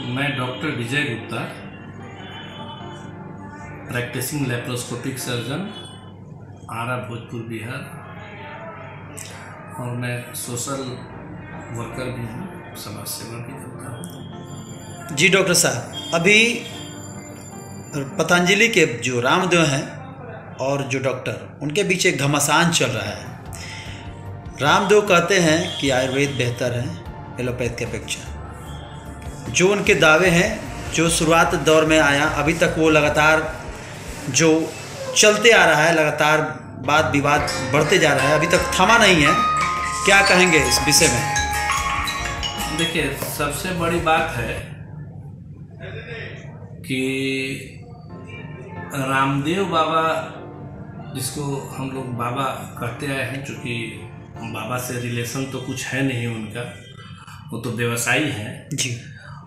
मैं डॉक्टर विजय Gupta, practising laparoscopic surgeon, आरा, भोजपुर, बिहार, और मैं सोशल वर्कर भी हूँ, समाज सेवा भी करता हूँ। जी डॉक्टर साहब, अभी पतंजलि के जो रामदेव हैं और जो डॉक्टर, उनके बीच एक घमासान चल रहा है। रामदेव कहते हैं कि आयुर्वेद बेहतर है एलोपैथ के अपेक्षा। जो उनके दावे हैं, जो शुरुआत दौर में आया, अभी तक वो लगातार जो चलते आ रहा है, लगातार वाद विवाद बढ़ते जा रहा है, अभी तक थमा नहीं है। क्या कहेंगे इस विषय में? देखिए, सबसे बड़ी बात है कि रामदेव बाबा, जिसको हम लोग बाबा कहते आए हैं, चूँकि बाबा से रिलेशन तो कुछ है नहीं उनका, वो तो व्यवसायी हैं जी,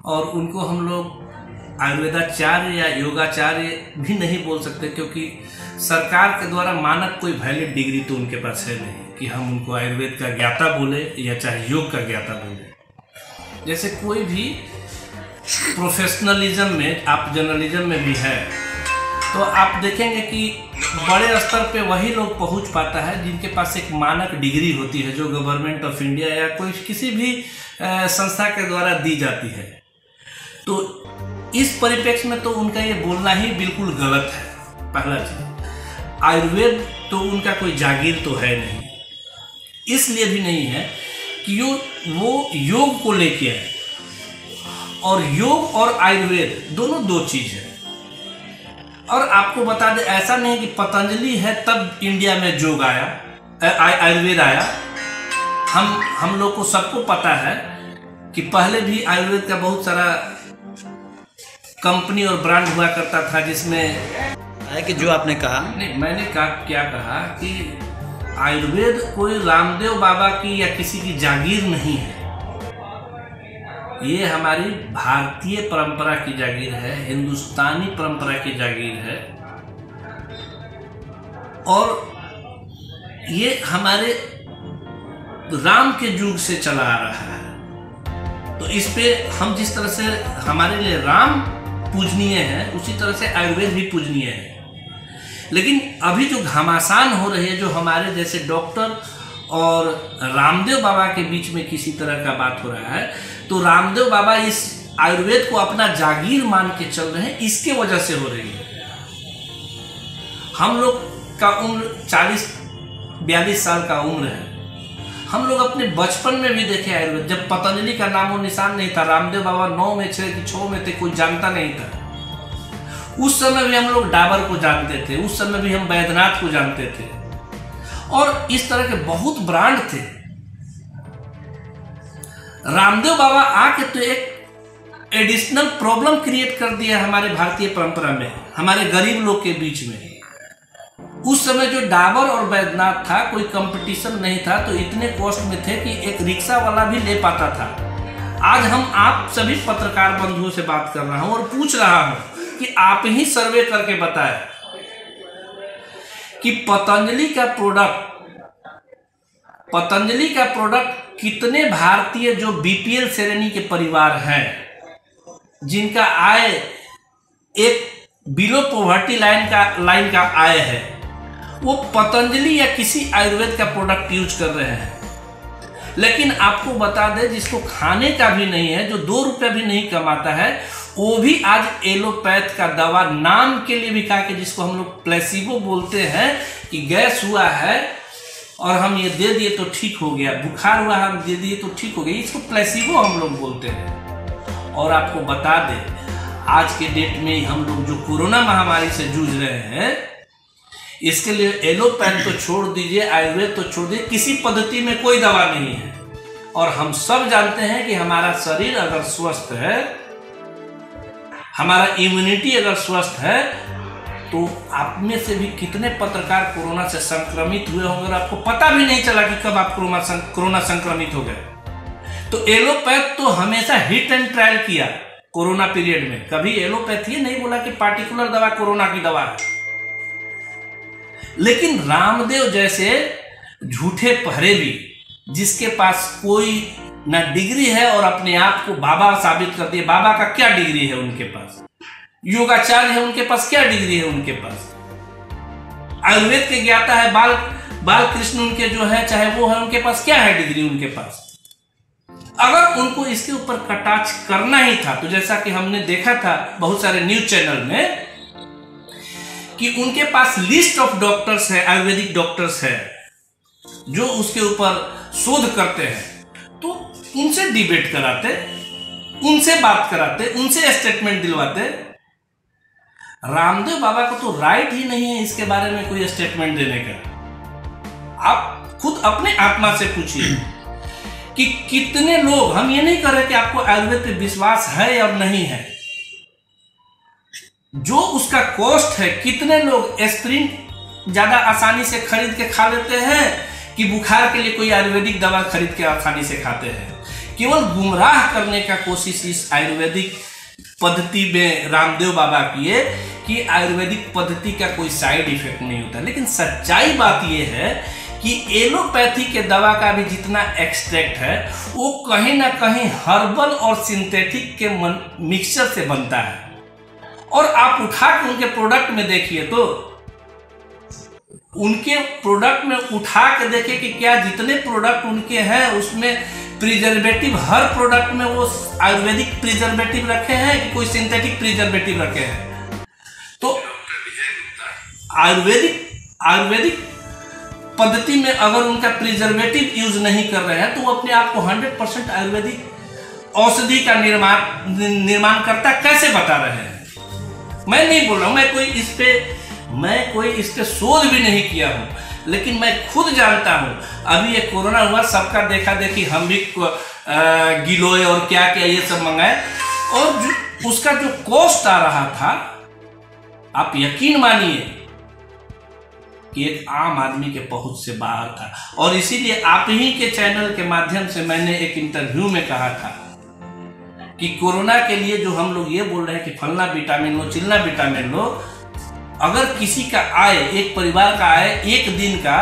और उनको हम लोग आयुर्वेदाचार्य या योगाचार्य भी नहीं बोल सकते, क्योंकि सरकार के द्वारा मानक कोई वैलिड डिग्री तो उनके पास है नहीं कि हम उनको आयुर्वेद का ज्ञाता बोले या चाहे योग का ज्ञाता बोले। जैसे कोई भी प्रोफेशनलिज्म में, आप जर्नलिज्म में भी है, तो आप देखेंगे कि बड़े स्तर पे वही लोग पहुंच पाता है जिनके पास एक मानक डिग्री होती है, जो गवर्नमेंट ऑफ इंडिया या कोई किसी भी संस्था के द्वारा दी जाती है। तो इस परिप्रेक्ष्य में तो उनका ये बोलना ही बिल्कुल गलत है। पहला चीज, आयुर्वेद तो उनका कोई जागीर तो है नहीं, इसलिए भी नहीं है कि वो योग को लेके आए, और योग और आयुर्वेद दोनों दो चीज है। और आपको बता दें, ऐसा नहीं कि पतंजलि है तब इंडिया में योग आया, आयुर्वेद आया। हम लोग को सबको पता है कि पहले भी आयुर्वेद का बहुत सारा कंपनी और ब्रांड हुआ करता था, जिसमें है कि जो आपने कहा, नहीं, मैंने क्या कहा कि आयुर्वेद कोई रामदेव बाबा की या किसी की जागीर नहीं है। ये हमारी भारतीय परंपरा की जागीर है, हिंदुस्तानी परंपरा की जागीर है, और ये हमारे राम के युग से चला आ रहा है। तो इस पे हम जिस तरह से हमारे लिए राम पूजनीय है, उसी तरह से आयुर्वेद भी पूजनीय है। लेकिन अभी जो घमासान हो रही है, जो हमारे जैसे डॉक्टर और रामदेव बाबा के बीच में किसी तरह का बात हो रहा है, तो रामदेव बाबा इस आयुर्वेद को अपना जागीर मान के चल रहे हैं, इसके वजह से हो रही है। हम लोग का उम्र 40-42 साल का उम्र है। हम लोग अपने बचपन में भी देखे आयुर्वेद, जब पतंजलि का नामो निशान नहीं था, रामदेव बाबा 9 में 6 में थे, कोई जानता नहीं था। उस समय भी हम लोग डाबर को जानते थे, उस समय भी हम बैद्यनाथ को जानते थे, और इस तरह के बहुत ब्रांड थे। रामदेव बाबा आके तो एक एडिशनल प्रॉब्लम क्रिएट कर दिया हमारे भारतीय परंपरा में, हमारे गरीब लोग के बीच में। उस समय जो डाबर और बैद्यनाथ था, कोई कंपटीशन नहीं था, तो इतने कॉस्ट में थे कि एक रिक्शा वाला भी ले पाता था। आज हम आप सभी पत्रकार बंधुओं से बात कर रहा हूं और पूछ रहा हूं कि आप ही सर्वे करके बताएं कि पतंजलि का प्रोडक्ट कितने भारतीय जो बीपीएल श्रेणी के परिवार हैं, जिनका आय एक बिलो पॉवर्टी लाइन का आय है, वो पतंजलि या किसी आयुर्वेद का प्रोडक्ट यूज कर रहे हैं। लेकिन आपको बता दें, जिसको खाने का भी नहीं है, जो 2 रुपया भी नहीं कमाता है, वो भी आज एलोपैथ का दवा नाम के लिए भी खा के, जिसको हम लोग प्लेसिबो बोलते हैं, कि गैस हुआ है और हम ये दे दिए तो ठीक हो गया, बुखार हुआ हम दे दिए तो ठीक हो गया, इसको प्लेसिबो हम लोग बोलते हैं। और आपको बता दें, आज के डेट में हम लोग जो कोरोना महामारी से जूझ रहे हैं, इसके लिए एलोपैथ तो छोड़ दीजिए, आयुर्वेद तो छोड़ दीजिए, किसी पद्धति में कोई दवा नहीं है। और हम सब जानते हैं कि हमारा शरीर अगर स्वस्थ है, हमारा इम्यूनिटी अगर स्वस्थ है, तो आप में से भी कितने पत्रकार कोरोना से संक्रमित हुए होंगे और आपको पता भी नहीं चला कि कब आप कोरोना संक्रमित हो गए। तो एलोपैथ तो हमेशा हिट एंड ट्रायल किया कोरोना पीरियड में, कभी एलोपैथ ये नहीं बोला कि पार्टिकुलर दवा कोरोना की दवा है। लेकिन रामदेव जैसे झूठे पहरे भी, जिसके पास कोई ना डिग्री है और अपने आप को बाबा साबित कर दिए। बाबा का क्या डिग्री है उनके पास? योगाचार्य है उनके पास, क्या डिग्री है उनके पास? आयुर्वेद के ज्ञाता है बाल कृष्ण उनके जो है, चाहे वो है, उनके पास क्या है डिग्री उनके पास? अगर उनको इसके ऊपर कटाक्ष करना ही था तो जैसा कि हमने देखा था बहुत सारे न्यूज चैनल में कि उनके पास लिस्ट ऑफ डॉक्टर्स है, आयुर्वेदिक डॉक्टर्स है जो उसके ऊपर शोध करते हैं, तो उनसे डिबेट कराते, उनसे बात कराते, उनसे स्टेटमेंट दिलवाते। रामदेव बाबा को तो राइट ही नहीं है इसके बारे में कोई स्टेटमेंट देने का। आप खुद अपने आत्मा से पूछिए कि कितने लोग, हम ये नहीं कर रहे कि आपको आयुर्वेद पे विश्वास है और नहीं है, जो उसका कॉस्ट है, कितने लोग एस्प्रिन ज्यादा आसानी से खरीद के खा लेते हैं कि बुखार के लिए कोई आयुर्वेदिक दवा खरीद के आसानी से खाते हैं। केवल गुमराह करने का कोशिश इस आयुर्वेदिक पद्धति में रामदेव बाबा किए कि आयुर्वेदिक पद्धति का कोई साइड इफेक्ट नहीं होता। लेकिन सच्चाई बात यह है कि एलोपैथी के दवा का भी जितना एक्सट्रैक्ट है वो कहीं ना कहीं हर्बल और सिंथेटिक के मिक्सचर से बनता है। और आप उठा के उनके प्रोडक्ट में देखिए, तो उनके प्रोडक्ट में उठा के देखिए कि क्या जितने प्रोडक्ट उनके हैं उसमें प्रिजर्वेटिव, हर प्रोडक्ट में वो आयुर्वेदिक प्रिजर्वेटिव रखे हैं कि कोई सिंथेटिक प्रिजर्वेटिव रखे हैं। तो आयुर्वेदिक पद्धति में अगर उनका प्रिजर्वेटिव यूज नहीं कर रहे हैं तो वो अपने आप को 100% आयुर्वेदिक औषधि का निर्माण करता कैसे बता रहे हैं? मैं नहीं बोल रहा हूं, मैं कोई इस पे शोध भी नहीं किया हूं, लेकिन मैं खुद जानता हूं। अभी ये कोरोना हुआ, सबका देखा देखी हम भी गिलोय और क्या क्या ये सब मंगाए, और उसका जो कॉस्ट आ रहा था, आप यकीन मानिए कि एक आम आदमी के पहुंच से बाहर था। और इसीलिए आप ही के चैनल के माध्यम से मैंने एक इंटरव्यू में कहा था कि कोरोना के लिए जो हम लोग ये बोल रहे हैं कि फलना विटामिन लो, चिलना विटामिन लो, अगर किसी का आय, एक परिवार का आय एक दिन का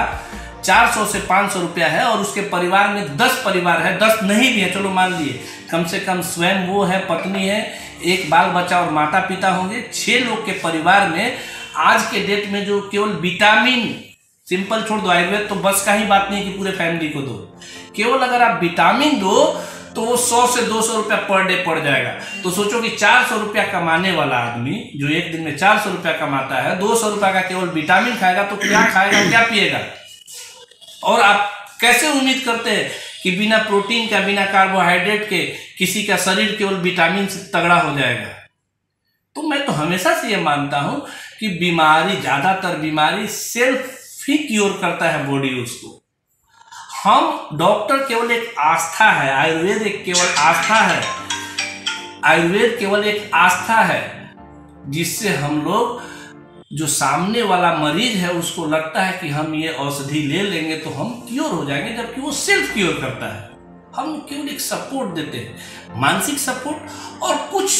400 से 500 रुपया है और उसके परिवार में 10 परिवार है, 10 नहीं भी है, चलो मान लिए, कम से कम स्वयं वो है, पत्नी है, एक बाल बच्चा और माता पिता होंगे, 6 लोग के परिवार में आज के डेट में जो केवल विटामिन, सिंपल छोड़ दो आयुर्वेद तो बस का ही बात नहीं कि पूरे फैमिली को दो, केवल अगर आप विटामिन दो तो वो 100 से 200 रुपया पर डे पड़ जाएगा। तो सोचो कि 400 रुपया कमाने वाला आदमी जो एक दिन में 400 रुपया कमाता है, 200 रुपया का केवल विटामिन खाएगा तो क्या खाएगा, क्या पिएगा? और आप कैसे उम्मीद करते हैं कि बिना प्रोटीन का, बिना कार्बोहाइड्रेट के किसी का शरीर केवल विटामिन से तगड़ा हो जाएगा? तो मैं तो हमेशा से ये मानता हूं कि बीमारी, ज्यादातर बीमारी सेल्फ ही क्योर करता है बॉडी उसको। हम डॉक्टर केवल एक आस्था है, आयुर्वेद एक केवल आस्था है, आयुर्वेद केवल एक आस्था है जिससे हम लोग, जो सामने वाला मरीज है उसको लगता है कि हम ये औषधि ले लेंगे तो हम क्योर हो जाएंगे, जबकि वो सेल्फ क्योर करता है। हम केवल एक सपोर्ट देते हैं, मानसिक सपोर्ट, और कुछ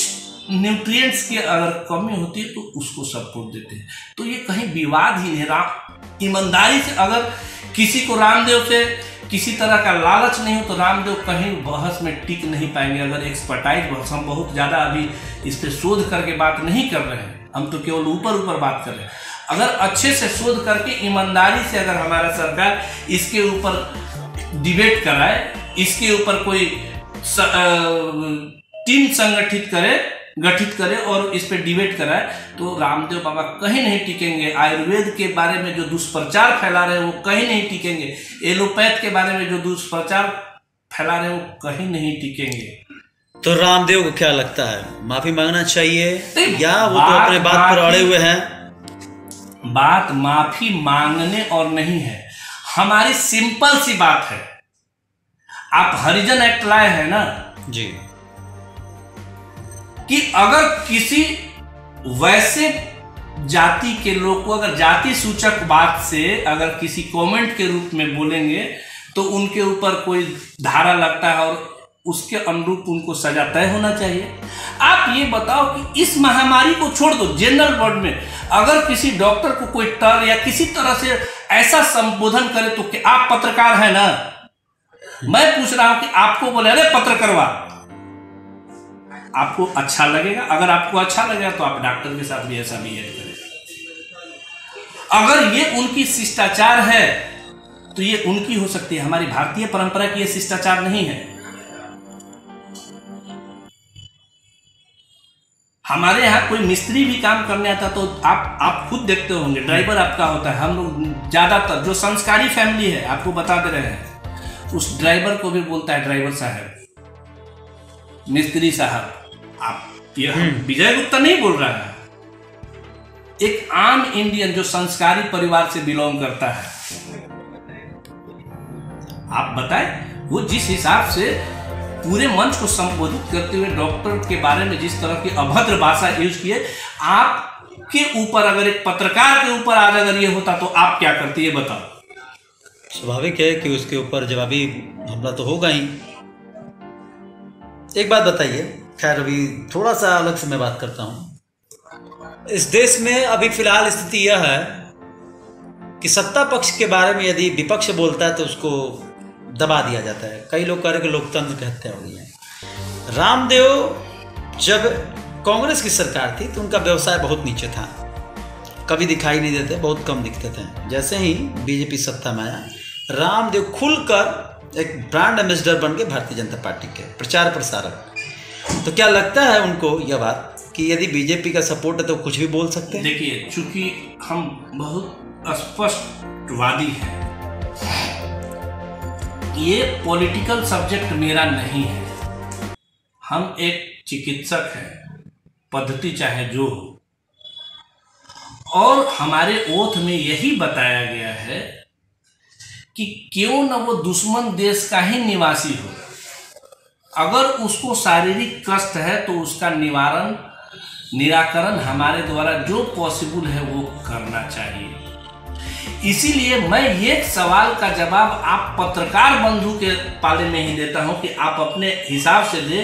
न्यूट्रिएंट्स की अगर कमी होती है तो उसको सपोर्ट देते हैं। तो ये कहीं विवाद ही नहीं। ईमानदारी से अगर किसी को रामदेव से किसी तरह का लालच नहीं हो तो रामदेव कहीं बहस में टिक नहीं पाएंगे। अगर एक्सपर्टाइज बहस, हम बहुत ज़्यादा अभी इस पर शोध करके बात नहीं कर रहे हैं, हम तो केवल ऊपर बात कर रहे हैं। अगर अच्छे से शोध करके ईमानदारी से अगर हमारा सरकार इसके ऊपर डिबेट कराए, इसके ऊपर कोई टीम गठित करे और इस पे डिबेट कराए, तो रामदेव बाबा कहीं नहीं टिकेंगे। आयुर्वेद के बारे में जो दुष्प्रचार फैला रहे हैं वो कहीं नहीं टिकेंगे। एलोपैथ के बारे में जो दुष्प्रचार फैला रहे हैं वो कहीं नहीं टिकेंगे। तो रामदेव को क्या लगता है, माफी मांगना चाहिए या वो तो अपने बात पर अड़े हुए हैं? बात माफी मांगने और नहीं है, हमारी सिंपल सी बात है। आप हरिजन एक्ट लाए हैं ना जी, कि अगर किसी वैसे जाति के लोग को अगर जाति सूचक बात से अगर किसी कमेंट के रूप में बोलेंगे तो उनके ऊपर कोई धारा लगता है और उसके अनुरूप उनको सजा तय होना चाहिए। आप ये बताओ कि इस महामारी को छोड़ दो, जनरल वर्ड में अगर किसी डॉक्टर को कोई टर या किसी तरह से ऐसा संबोधन करे तो क्या आप पत्रकार है ना, मैं पूछ रहा हूं कि आपको बोले अरे पत्र करवा, आपको अच्छा लगेगा? अगर आपको अच्छा लगेगा तो आप डॉक्टर के साथ भी ऐसा बिहेव करें। अगर ये उनकी शिष्टाचार है तो ये उनकी हो सकती है, हमारी भारतीय परंपरा की ये शिष्टाचार नहीं है। हमारे यहाँ कोई मिस्त्री भी काम करने आता तो आप खुद देखते होंगे, ड्राइवर आपका होता है। हम लोग ज्यादातर जो संस्कारी फैमिली है, आपको बता दे रहे हैं, उस ड्राइवर को भी बोलता है ड्राइवर साहब, मिस्त्री साहब। आप ये विजय गुप्ता नहीं बोल रहा है, एक आम इंडियन जो संस्कारी परिवार से बिलोंग करता है। आप बताएं, वो जिस हिसाब से पूरे मंच को संबोधित करते हुए डॉक्टर के बारे में जिस तरह की अभद्र भाषा यूज किए, आपके ऊपर अगर एक पत्रकार के ऊपर आज अगर ये होता तो आप क्या करते, ये बताओ। स्वाभाविक है कि उसके ऊपर जवाबी हमला तो होगा ही। एक बात बताइए, खैर अभी थोड़ा सा अलग से मैं बात करता हूँ। इस देश में अभी फिलहाल स्थिति यह है कि सत्ता पक्ष के बारे में यदि विपक्ष बोलता है तो उसको दबा दिया जाता है। कई लोग कह रहे हैं कि लोकतंत्र की हत्या हो रही है। रामदेव जब कांग्रेस की सरकार थी तो उनका व्यवसाय बहुत नीचे था, कभी दिखाई नहीं देते, बहुत कम दिखते थे। जैसे ही बीजेपी सत्ता में आया, रामदेव खुलकर एक ब्रांड एम्बेसडर बन गए भारतीय जनता पार्टी के प्रचार प्रसारक। तो क्या लगता है उनको यह बात कि यदि बीजेपी का सपोर्ट है तो कुछ भी बोल सकते हैं? देखिए, चूंकि हम बहुत स्पष्टवादी हैं, ये पॉलिटिकल सब्जेक्ट मेरा नहीं है। हम एक चिकित्सक हैं, पद्धति चाहे जो हो, और हमारे ओथ में यही बताया गया है कि क्यों न वो दुश्मन देश का ही निवासी हो, अगर उसको शारीरिक कष्ट है तो उसका निराकरण हमारे द्वारा जो पॉसिबल है वो करना चाहिए। इसीलिए मैं ये सवाल का जवाब आप पत्रकार बंधु के पाले में ही देता हूं कि आप अपने हिसाब से दे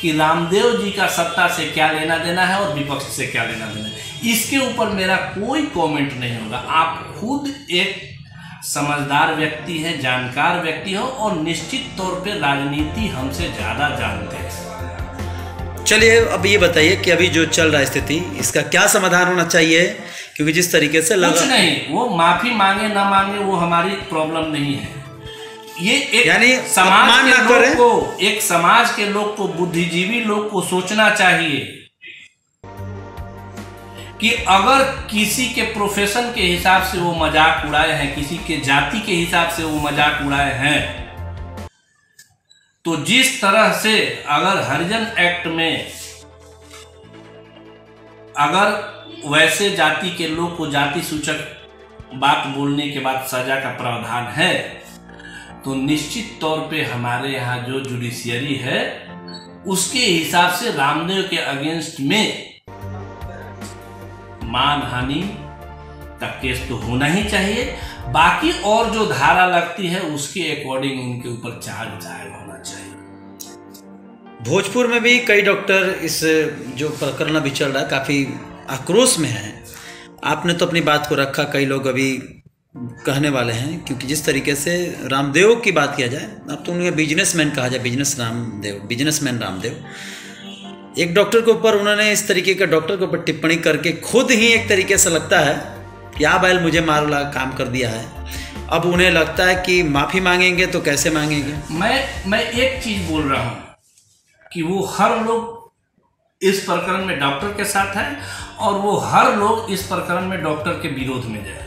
कि रामदेव जी का सत्ता से क्या लेना देना है और विपक्ष से क्या लेना देना है। इसके ऊपर मेरा कोई कमेंट नहीं होगा। आप खुद एक समझदार व्यक्ति हैं, जानकार व्यक्ति हो, और निश्चित तौर पे राजनीति हमसे ज़्यादा जानते हैं। चलिए अब ये बताइए कि अभी जो चल रहा है स्थिति, इसका क्या समाधान होना चाहिए? क्योंकि जिस तरीके से कुछ नहीं, वो माफी मांगे ना मांगे वो हमारी प्रॉब्लम नहीं है। ये एक यानी समाज के लोग को, एक समाज के लोग को, बुद्धिजीवी लोग को सोचना चाहिए कि अगर किसी के प्रोफेशन के हिसाब से वो मजाक उड़ाए हैं, किसी के जाति के हिसाब से वो मजाक उड़ाए हैं, तो जिस तरह से अगर हरिजन एक्ट में अगर वैसे जाति के लोग को जाति सूचक बात बोलने के बाद सजा का प्रावधान है, तो निश्चित तौर पे हमारे यहाँ जो जुडिशियरी है उसके हिसाब से रामदेव के अगेंस्ट में मानहानि का केस तो होना ही चाहिए। बाकी और जो धारा लगती है उसके अकॉर्डिंग उनके ऊपर चार्ज दायर होना चाहिए। भोजपुर में भी कई डॉक्टर इस जो प्रकरण अभी चल रहा है काफ़ी आक्रोश में हैं। आपने तो अपनी बात को रखा, कई लोग अभी कहने वाले हैं, क्योंकि जिस तरीके से रामदेव की बात किया जाए, अब तो उन्हें बिजनेसमैन कहा जाए, बिजनेसमैन रामदेव, एक डॉक्टर के ऊपर उन्होंने इस तरीके का डॉक्टर के ऊपर टिप्पणी करके खुद ही एक तरीके से लगता है कि या बैल मुझे मारोला काम कर दिया है। अब उन्हें लगता है कि माफ़ी मांगेंगे तो कैसे मांगेंगे? मैं एक चीज़ बोल रहा हूँ कि वो हर लोग इस प्रकरण में डॉक्टर के साथ है और वो हर लोग इस प्रकरण में डॉक्टर के विरोध में जाए।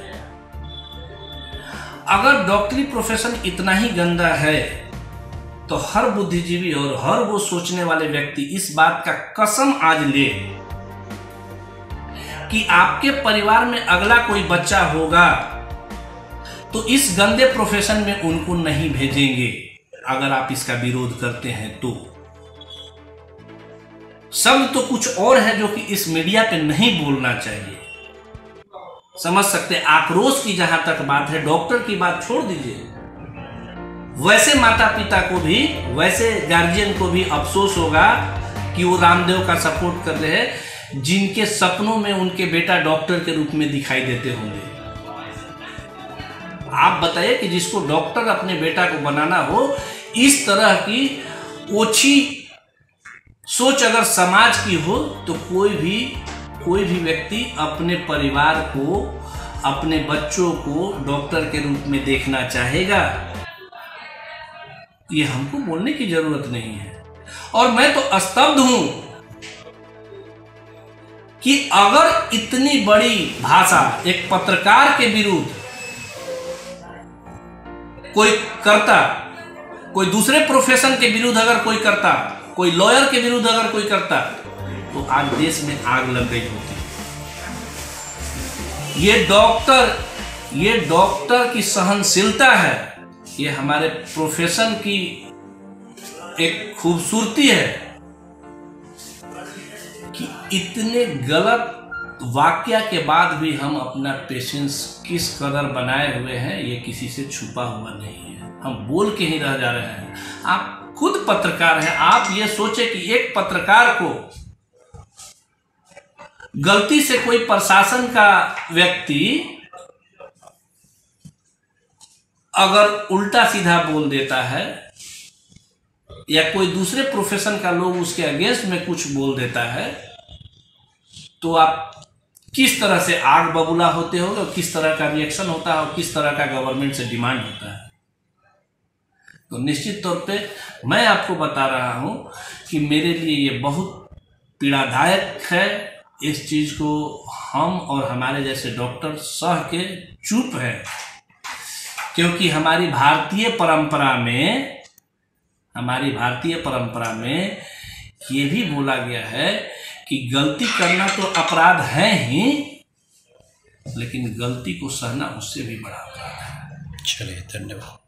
अगर डॉक्टरी प्रोफेशन इतना ही गंदा है तो हर बुद्धिजीवी और हर वो सोचने वाले व्यक्ति इस बात का कसम आज ले कि आपके परिवार में अगला कोई बच्चा होगा तो इस गंदे प्रोफेशन में उनको नहीं भेजेंगे। अगर आप इसका विरोध करते हैं तो शब्द तो कुछ और है जो कि इस मीडिया पे नहीं बोलना चाहिए। समझ सकते, आक्रोश की जहां तक बात है, डॉक्टर की बात छोड़ दीजिए, वैसे माता पिता को भी, वैसे गार्जियन को भी अफसोस होगा कि वो रामदेव का सपोर्ट कर रहे हैं जिनके सपनों में उनके बेटा डॉक्टर के रूप में दिखाई देते होंगे। आप बताइए कि जिसको डॉक्टर अपने बेटा को बनाना हो, इस तरह की ओछी सोच अगर समाज की हो तो कोई भी व्यक्ति अपने परिवार को, अपने बच्चों को डॉक्टर के रूप में देखना चाहेगा। ये हमको बोलने की जरूरत नहीं है। और मैं तो स्तब्ध हूं कि अगर इतनी बड़ी भाषा एक पत्रकार के विरुद्ध कोई करता, कोई दूसरे प्रोफेशन के विरुद्ध अगर कोई करता, कोई लॉयर के विरुद्ध अगर कोई करता, तो आज देश में आग लग गई होती। ये डॉक्टर की सहनशीलता है, ये हमारे प्रोफेशन की एक खूबसूरती है कि इतने गलत वाक्य के बाद भी हम अपना पेशेंस किस कदर बनाए हुए हैं, ये किसी से छुपा हुआ नहीं है। हम बोल के ही रह जा रहे हैं। आप खुद पत्रकार हैं, आप ये सोचे कि एक पत्रकार को गलती से कोई प्रशासन का व्यक्ति अगर उल्टा सीधा बोल देता है या कोई दूसरे प्रोफेशन का लोग उसके अगेंस्ट में कुछ बोल देता है, तो आप किस तरह से आग बबूला होते हो, और किस तरह का रिएक्शन होता है, और किस तरह का गवर्नमेंट से डिमांड होता है। तो निश्चित तौर पे मैं आपको बता रहा हूं कि मेरे लिए ये बहुत पीड़ादायक है। इस चीज को हम और हमारे जैसे डॉक्टर सह के चुप हैं, क्योंकि हमारी भारतीय परंपरा में ये भी बोला गया है कि गलती करना तो अपराध है ही, लेकिन गलती को सहना उससे भी बड़ा अपराध है। चलिए, धन्यवाद।